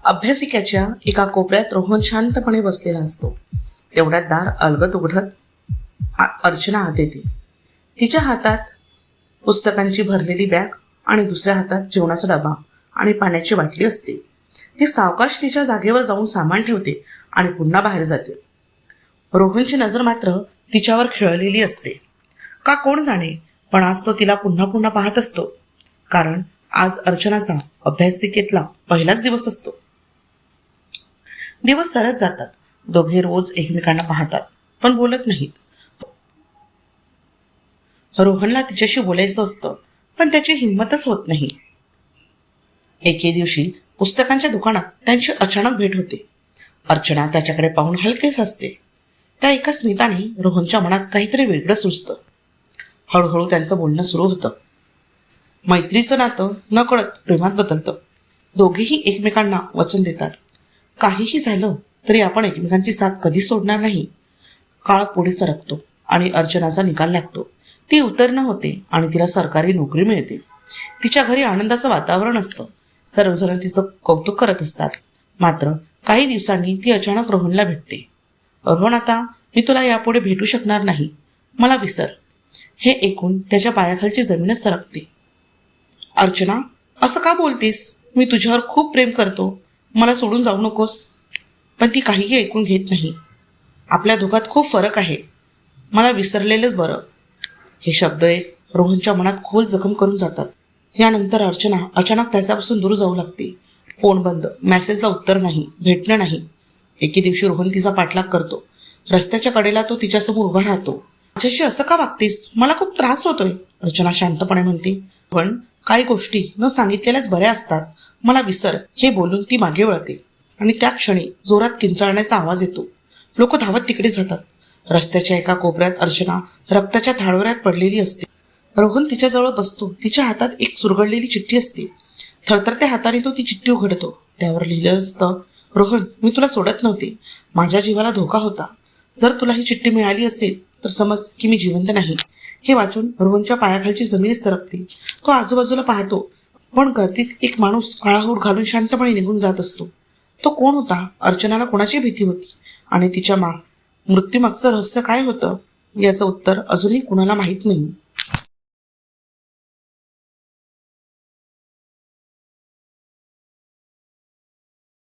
अभ्यासिकेच्या एका कोपऱ्यात रोहन शांतपणे बसलेला असतो. तेवढ्यात दार अलगद उघडत अर्चना आत येते. तिच्या हातात पुस्तकांची भरलेली बॅग आणि दुसऱ्या हातात जेवणाचा डबा आणि पाण्याची बाटली असते. ती सावकाश तिच्या जागेवर जाऊन सामान ठेवते आणि पुन्हा बाहेर जाते. रोहनची नजर मात्र तिच्यावर खिळलेली असते. का कोण जाणे, पण आज तो तिला पुन्हा पुन्हा पाहत असतो. कारण आज अर्चनाचा अभ्यासिकेतला पहिलाच दिवस असतो. दिवस सरत जातात. दोघे रोज एकमेकांना पाहतात पण बोलत नाहीत. रोहनला तिच्याशी बोलायचं असतं पण त्याची हिंमतच होत नाही. एके दिवशी पुस्तकांच्या दुकानात त्यांची अचानक भेट होते. अर्चना त्याच्याकडे पाहून हलकेच हसते. त्या एका स्मिताने रोहनच्या मनात काहीतरी वेगळं सुचतं. हळूहळू त्यांचं बोलणं सुरू होतं. मैत्रीचं नातं नकळत प्रेमात बदलतं. दोघेही एकमेकांना वचन देतात, काहीही झालं तरी आपण एकमेकांची साथ कधी सोडणार नाही. काळ पुढे सरकतो आणि अर्चनाचा निकाल लागतो. ती उत्तीर्ण होते आणि तिला सरकारी नोकरी मिळते. तिच्या घरी आनंदाचं वातावरण असतं. सर्वजण तिचं कौतुक करत असतात. मात्र काही दिवसांनी ती अचानक रोहनला भेटते. रोहन, आता मी तुला यापुढे भेटू शकणार नाही, मला विसर. हे ऐकून त्याच्या पायाखालची जमीनच सरकते. अर्चना, असं का बोलतेस? मी तुझ्यावर खूप प्रेम करतो, मला सोडून जाऊ नकोस. पण ती काहीही ऐकून घेत नाही. आपल्या दोघात खूप फरक आहे, मला विसरलेलंच बरं. हे शब्द रोहनच्या मनात खोल जखम करून जातात. यानंतर अर्चना अचानक त्याच्यापासून दूर जाऊ लागते. फोन बंद, मेसेजला उत्तर नाही, भेटणं नाही. एके दिवशी रोहन तिचा पाठलाग करतो. रस्त्याच्या कडेला तो तिच्यासमोर उभा राहतो. माझ्याशी असं का वागतेस? मला खूप त्रास होतोय, अर्चना शांतपणे म्हणते. पण काही गोष्टी न सांगितलेल्याच बऱ्या असतात, मला विसर. हे बोलून ती मागे वळते आणि त्या क्षणी जोरात किंचाळण्याचा आवाज येतो. लोक धावत तिकडे जातात. रस्त्याच्या एका कोपऱ्यात अर्चना रक्ताच्या थाळोऱ्यात पडलेली असते. रोहन तिच्याजवळ बसतो. तिच्या हातात एक चुरगळलेली चिठ्ठी असते. थरथरत्या हाताने तो ती चिठ्ठी उघडतो. त्यावर लिहिलं असतं, रोहन, मी तुला सोडत नव्हते, माझ्या जीवाला धोका होता. जर तुला ही चिठ्ठी मिळाली असेल तर समज की मी जिवंत नाही. हे वाचून रोहनच्या पायाखालची जमीनच सरकते. तो आजूबाजूला पाहतो, पण गर्दीत एक माणूस काळा हूड घालून शांतपणे निघून जात असतो. तो कोण होता? अर्चनाला कोणाची भीती होती आणि तिच्या मृत्यूमागचं रहस्य काय होतं याचं उत्तर अजूनही कुणाला माहीत नाही.